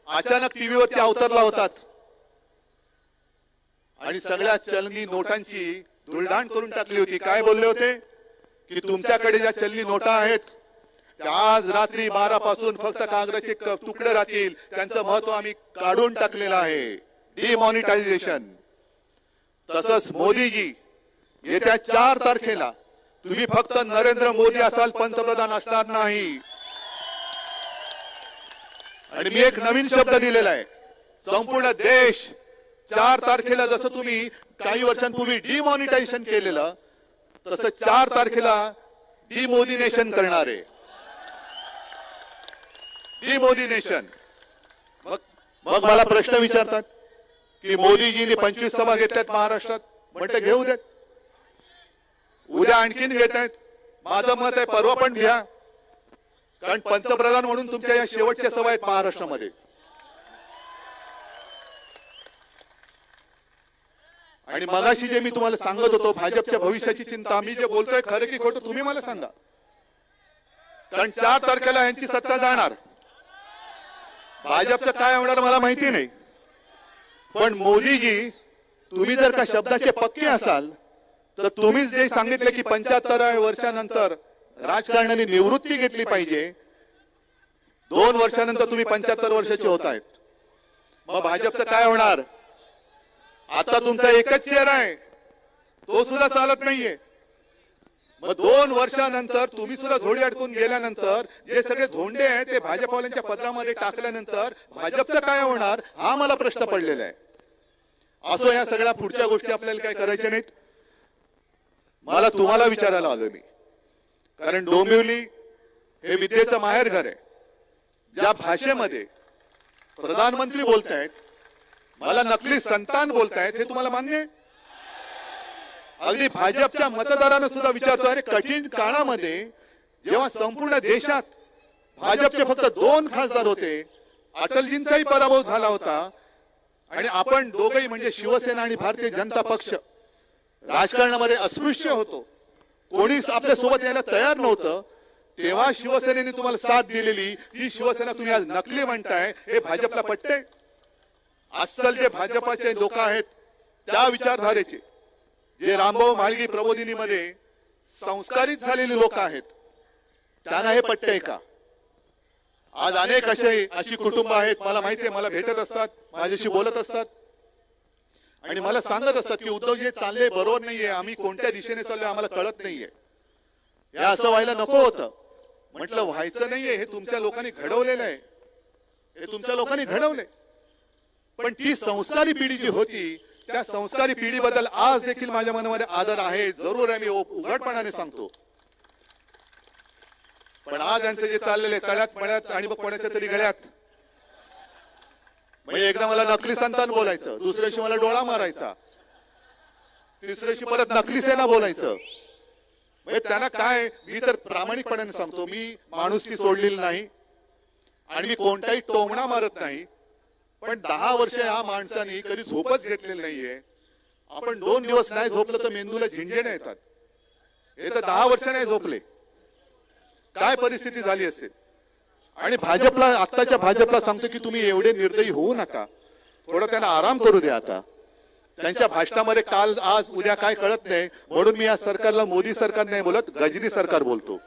अचानक टीव्हीवरती अवतरला होतात आणि सगळ्या चलनी नोटांची धुळधाण करून टाकली होती. काय बोलले होते की तुमच्याकडे ज्या चलनी नोटा आहेत त्या आज रात्री 12 पासून फक्त कागदाचे तुकडे राहतील, त्यांचं महत्व आम्ही काढून टाकलेलं आहे, डिमॉनिटायझेशन. तसंच मोदीजी येत्या 4 तारखेला तुम्ही फक्त नरेंद्र मोदी असाल, पंतप्रधान असणार नाही. आणि मी एक नवीन शब्द दिलेला आहे, संपूर्ण देश 4 तारखेला जसं तुम्ही काही वर्षांपूर्वी डिमॉनिटायझेशन केलेलं तसं 4 तारखेला डिमोदिनेशन करणार आहे. डिमोदिनेशन. मग मला प्रश्न विचारतात की मोदीजींनी 25 सभा घेतल्यात महाराष्ट्रात, म्हणते घेऊ देत, उद्या आणखीन घेत आहेत. माझं मत आहे परवा पण घ्या, कारण पंतप्रधान म्हणून तुमच्या या शेवटच्या सभा आहेत महाराष्ट्रामध्ये. आणि मगाशी जे मी तुम्हाला सांगत होतो भाजपच्या भविष्याची चिंता, मी जे बोलतोय खरं की खोटं तुम्ही मला सांगा, कारण 4 तारखेला यांची सत्ता जाणार. भाजपचं काय होणार मला माहिती नाही, पण मोदीजी तुम्ही जर का शब्दाचे पक्के असाल तर तुम्हीच जे सांगितले की 75व्या वर्षानंतर राजकारणाने निवृत्ती घेतली पाहिजे, 2 वर्षानंतर तुम्ही 75 वर्षाचे होत आहेत. मग भाजपचं काय होणार? आता तुमचा एकच चेहरा आहे, तो सुद्धा चालत नाहीये. मग 2 वर्षानंतर तुम्ही सुद्धा झोडी अडकून गेल्यानंतर जे सगळे धोंडे आहेत ते भाजपवाल्यांच्या पदरामध्ये टाकल्यानंतर भाजपचं काय होणार हा मला प्रश्न पडलेला आहे. असो, या सगळ्या पुढच्या गोष्टी आपल्याला काय करायच्या नाहीत. मला तुम्हाला विचारायला आलोय मी, कारण डोंबिवली हे विद्येचं माहेरघर आहे. ज्या भाषेमध्ये प्रधानमंत्री बोलतायत, मला नकली संतान बोलतायत, हे तुम्हाला मान्य आहे? अगदी भाजपच्या मतदारांना सुद्धा विचारतो, अरे कठीण काळामध्ये जेव्हा संपूर्ण देशात भाजपचे फक्त 2 खासदार होते, अटलजींचाही पराभव झाला होता आणि आपण दोघेही म्हणजे शिवसेना आणि भारतीय जनता पक्ष राजकारणामध्ये अस्पृश्य होतो, कोणीच आपल्या सोबत यायला तयार नव्हतं, तेव्हा शिवसेनेने तुम्हाला साथ दिलेली ती शिवसेना तुम्ही आज नकली म्हणताय, हे भाजपला पटते? अस्सल जे भाजपाचे लोक आहेत त्या विचारधारेचे, जे रामभाऊ म्हाळगी प्रबोधिनीमध्ये संस्कारित झालेली लोक आहेत, त्यांना हे पटतंय का? आज अनेक अशी कुटुंब आहेत, मला माहिती आहे, मला भेटत असतात, माझ्याशी बोलत असतात आणि मला सांगत असतात की उद्धव जे चालले बरोबर नाहीये, आम्ही कोणत्या दिशेने चाललोय आम्हाला कळत नाहीये. हे असं व्हायला नको होतं. म्हटलं व्हायचं नाहीये, हे तुमच्या लोकांनी घडवलेलं आहे, हे तुमच्या लोकांनी घडवले. पण ती संस्कारी पिढी जी होती त्या संस्कारी पिढीबद्दल आज देखील माझ्या मनामध्ये आदर आहे, जरूर आहे, मी उघडपणाने सांगतो. पण आज यांचं जे चाललेलं आहे तळ्यात मळ्यात आणि मग कोणाच्या तरी गळ्यात, म्हणजे एकदा मला नकली संतान बोलायचं, दुसऱ्या दिवशी मला डोळा मारायचा, तिसऱ्या दिवशी परत नकली सेना बोलायचं. म्हणजे त्यांना काय, मी तर प्रामाणिकपणाने सांगतो, मी माणुसकी सोडलेली नाही आणि मी कोणताही टोमणा मारत नाही, पण 10 वर्ष या माणसाने कधी झोपच घेतलेली नाहीये. आपण 2 दिवस नाही झोपलं तर मेंदूला झिंजेण्या येतात, हे तर 10 वर्ष नाही झोपले, काय परिस्थिती झाली असेल. आणि भाजपला, आत्ताच्या भाजपला सांगतो की तुम्ही एवढे निर्दयी होऊ नका, थोडं त्यांना आराम करू द्या. आता त्यांच्या भाषणामध्ये काल आज उद्या काय कळत नाही, म्हणून मी या सरकारला मोदी सरकार नाही बोलत, गजनी सरकार बोलतो.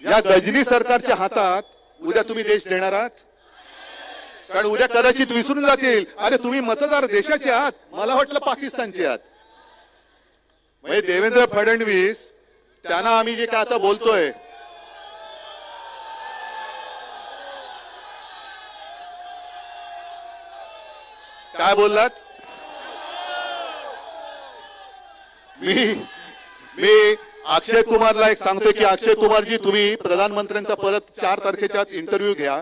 या गजनी सरकारच्या हातात उद्या तुम्ही देश देणार आहात, कारण उद्या कदाचित विसरून जातील, अरे तुम्ही मतदार देशाचे आहात, मला वाटलं पाकिस्तानचे आहात. म्हणजे देवेंद्र फडणवीस त्यांना आम्ही जे काय आता बोलतोय, काय बोललात? मी अक्षय कुमारला एक सांगतोय की अक्षय कुमारजी, तुम्ही प्रधानमंत्र्यांचा परत 4 तारखेच्या इंटरव्ह्यू घ्या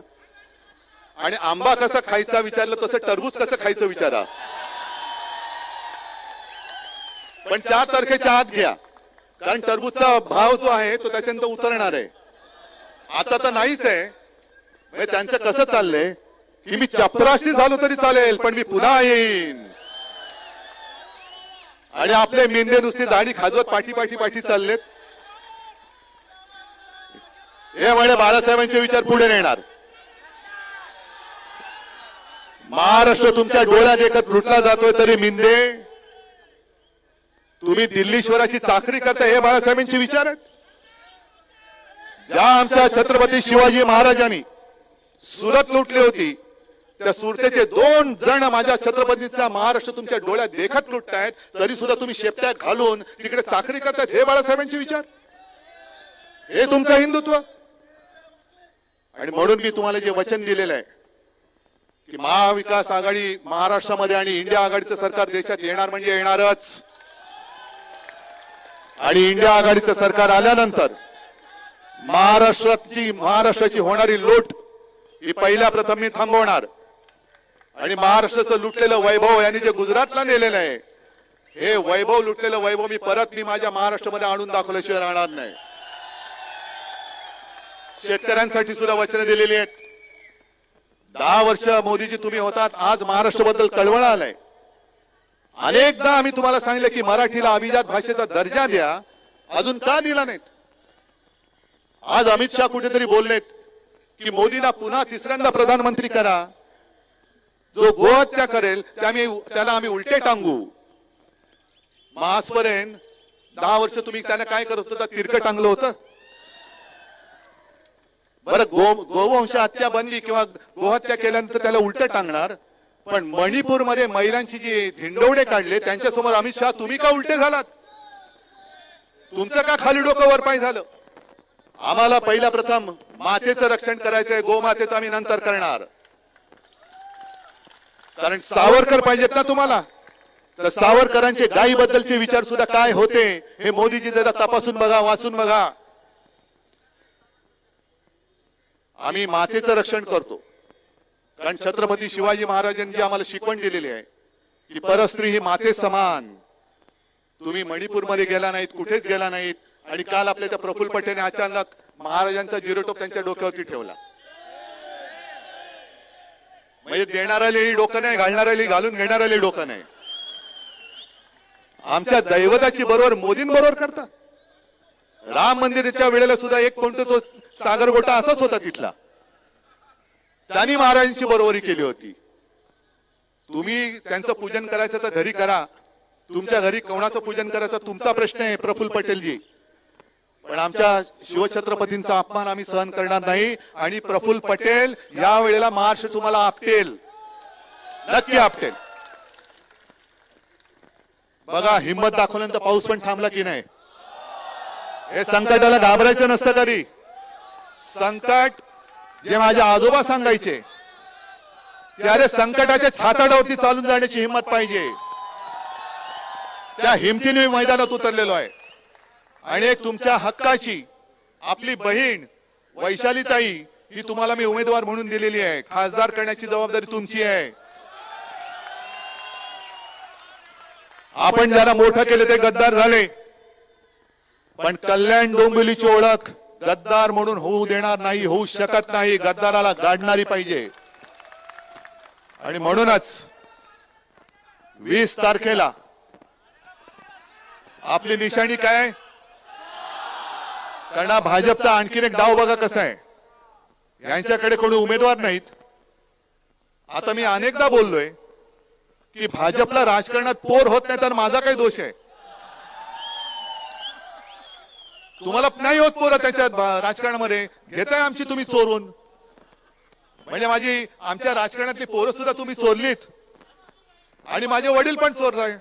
आणि आंबा कसा खायचा विचारलं तसं टरबूज कसं खायचं विचारा, पण 4 तारखेच्या आत घ्या, कारण टरबूजचा भाव जो आहे तो त्याच्यानंतर उतरणार आहे, आता तर नाहीच आहे. म्हणजे त्यांचं कसं चाललंय की मी चपराशी झालो तरी चालेल, पण मी पुन्हा येईन. आणि आपले मेंढे नुसती दाढी खाजवत पाठी पाठी पाठी चाललेत. हे म्हणे बाळासाहेबांचे विचार पुढे नेणार. महाराष्ट्र तुमच्या डोळ्यात एकच लुटला जातोय तरी मिंदे तुम्ही दिल्लीश्वराची चाकरी करता. हे बाळासाहेबांचे विचार आहेत. ज्या आमच्या छत्रपती शिवाजी महाराजांनी सुरत लुटली होती त्या सुरतेचे 2 जण माझ्या छत्रपतीचा महाराष्ट्र तुमच्या डोळ्यात देखत लुटतायत तरी सुद्धा तुम्ही शेपट्या घालून तिकडे चाकरी करतायत. हे बाळासाहेबांचे विचार, हे तुमचं हिंदुत्व. आणि म्हणून मी तुम्हाला जे वचन दिलेलं आहे की महाविकास आघाडी महाराष्ट्रामध्ये आणि इंडिया आघाडीचं सरकार देशात येणार म्हणजे येणारच. आणि इंडिया आघाडीचं सरकार आल्यानंतर महाराष्ट्राची होणारी लूट ही पहिल्या प्रथम मी थांबवणार. आणि महाराष्ट्राचं लुटलेलं वैभव यांनी जे गुजरातला नेलेलं आहे हे वैभव, लुटलेलं वैभव मी माझ्या महाराष्ट्रामध्ये आणून दाखवल्याशिवाय राहणार नाही. शेतकऱ्यांसाठी सुद्धा वचनं दिलेली आहेत. 10 वर्ष मोदीजी तुम्ही होतात, आज महाराष्ट्राबद्दल कळवळ आलंय. अनेकदा आम्ही तुम्हाला सांगितलं की मराठीला अभिजात भाषेचा दर्जा द्या, अजून का दिला नाहीत? आज अमित शहा कुठेतरी बोललेत की मोदींना पुन्हा 3ऱ्यांदा प्रधानमंत्री करा. जो गोहत्या करेल त्याला आम्ही उलटे टांगू. आजपर्यंत 10 वर्ष तुम्ही त्यांना काय करत होता? तिरकं टांगलं होतं. बरं, गोवंश हत्या बनली किंवा गोहत्या केल्यानंतर त्याला उलट टांगणार. पण मणिपूरमध्ये महिलांची जी धिंडवडे काढले त्यांच्यासमोर अमित शहा तुम्ही का उलटे झालात? तुमचं का खाली डोकं वर पाय झालं? आम्हाला पहिला प्रथम मातेचं रक्षण करायचंय, गोमातेचं आम्ही नंतर करणार. कारण सावरकर पाहिजेत ना तुम्हाला, तर सावरकरांचे गायीबद्दलचे विचार सुद्धा काय होते हे मोदीजी जरा तपासून बघा, वाचून बघा. आम्ही मातेचं रक्षण करतो कारण छत्रपती शिवाजी महाराजांनी आम्हाला शिकवण दिलेली आहे की परस्त्री ही माते समान. तुम्ही मणिपूरमध्ये गेला नाहीत, कुठेच गेला नाहीत. आणि काल आपल्या त्या प्रफुल्ल पटेलने अचानक महाराजांचा जिरोटोप त्यांच्या डोक्यावरती ठेवला. म्हणजे देणाऱ्यालाही डोकं नाही, घालणाऱ्याला घालून घेणाऱ्याला डोकं नाही. आमच्या दैवताची बरोबर मोदींबरोबर करतात. राम मंदिराच्या वेळेला सुद्धा एक कोणता तो सागर गोटा असाच होता तिथला, त्यांनी महाराजांची बरोबरी केली होती. तुम्ही त्यांचं पूजन करायचं तर घरी करा, तुमच्या घरी कोणाचं पूजन करायचं तुमचा प्रश्न आहे प्रफुल्ल पटेलजी. पण आमच्या शिवछत्रपतींचा अपमान आम्ही सहन करणार नाही. आणि प्रफुल्ल पटेल या वेळेला महाराष्ट्र तुम्हाला आपटेल, नक्की आपटेल. बघा, हिंमत दाखवल्यानंतर पाऊस पण थांबला की नाही. हे संकटाला घाबरायचं नसतं कधी. संकट जे माझे आजोबा सांगायचे की अरे संकटाच्या छाताडावरती चालून जाण्याची हिंमत पाहिजे. त्या हिमतीने मी मैदानात उतरलेलो आहे. आणि एक तुमच्या हक्काची आपली बहीण वैशालीताई ही तुम्हाला मी उमेदवार म्हणून दिलेली आहे. खासदार करण्याची जबाबदारी तुमची आहे. आपण ज्यांना मोठं केले ते गद्दार झाले, पण कल्याण डोंबिवलीची ओळख गद्दार म्हणून होऊ देणार नाही, होऊ शकत नाही. गद्दाराला गाडणारी पाहिजे. आणि म्हणूनच 20 तारखेला आपली निशाणी काय? कारण भाजपचा आणखीन एक डाव बघा कसा आहे. यांच्याकडे कोणी उमेदवार नाहीत. आता मी अनेकदा बोललोय की भाजपला राजकारणात पोर होत नाही तर माझा काय दोष आहे? तुम्हाला नाही होत पोरं त्याच्यात राजकारणामध्ये, घेताय आमची तुम्ही चोरून. म्हणजे आमच्या राजकारणातली पोरं सुद्धा तुम्ही चोरलीत आणि माझे वडील पण चोरलाय.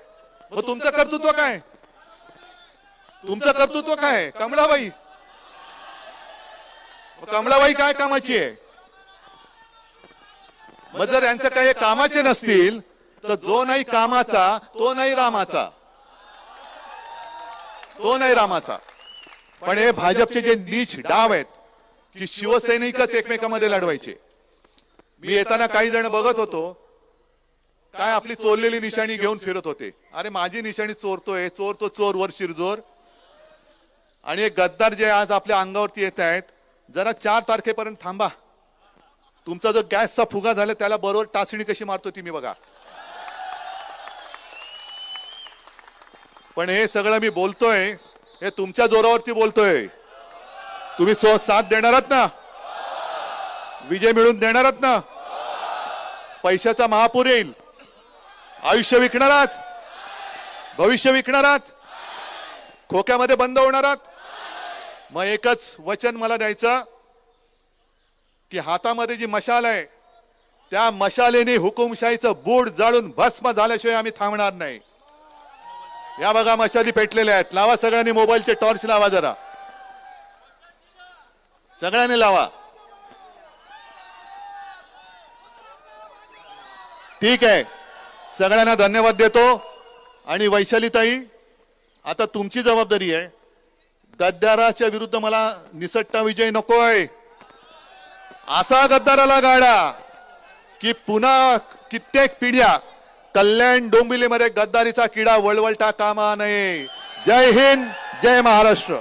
मग तुमचं कर्तृत्व काय? तुमचं कर्तृत्व काय? कमळाबाई, कमळाबाई काय कामाची आहे? मग जर यांचं काही कामाचे नसतील तर जो नाही कामाचा तो नाही रामाचा, तो नाही रामाचा. पण हे भाजपचे जे नीच डाव आहेत की शिवसैनिकच एकमेकांमध्ये लढवायचे. मी येताना काही जण बघत होतो काय आपली चोरलेली निशाणी घेऊन फिरत होते. अरे माझी निशाणी चोरतोय, चोर तो चोर वर शिरजोर. आणि एक गद्दार जे आज आपल्या अंगावरती येत आहेत, जरा 4 तारखेपर्यंत थांबा. तुमचा जो गॅसचा फुगा झाला त्याला बरोबर टाचणी कशी मारतो ती मी बघा. पण हे सगळं मी बोलतोय हे तुमच्या जोरावरती बोलतोय. तुम्ही साथ देणार आहात ना? विजय मिळून देणार आहात ना? पैशाचा महापूर येईल, आयुष्य विकणार आहात, भविष्य विकणार आहात, खोक्यामध्ये बंद होणार आहात. मग एकच वचन मला द्यायचं की हातामध्ये जी मशाल आहे त्या मशालेने हुकुमशाहीचं बूड जाळून भस्म झाल्याशिवाय आम्ही थांबणार नाही. या बघा मशाली पेटलेल्या आहेत. लावा सगळ्यांनी मोबाईलचे टॉर्च लावा, जरा सगळ्यांनी लावा. ठीक आहे, सगळ्यांना धन्यवाद देतो. आणि वैशालीताई, आता तुमची जबाबदारी आहे. गद्दाराच्या विरुद्ध मला निसट्टा विजय नकोय. असा गद्दाराला गाडा की पुन्हा कित्येक पिढ्या कल्याण डोंबिवलीमध्ये गद्दारीचा किडा वळवळता कामा नये. जय हिंद, जय महाराष्ट्र.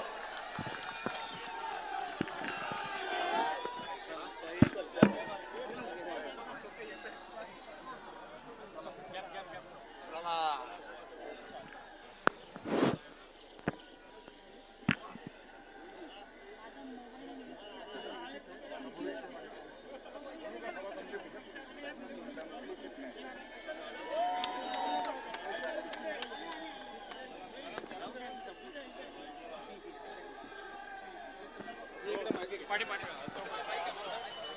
पाठी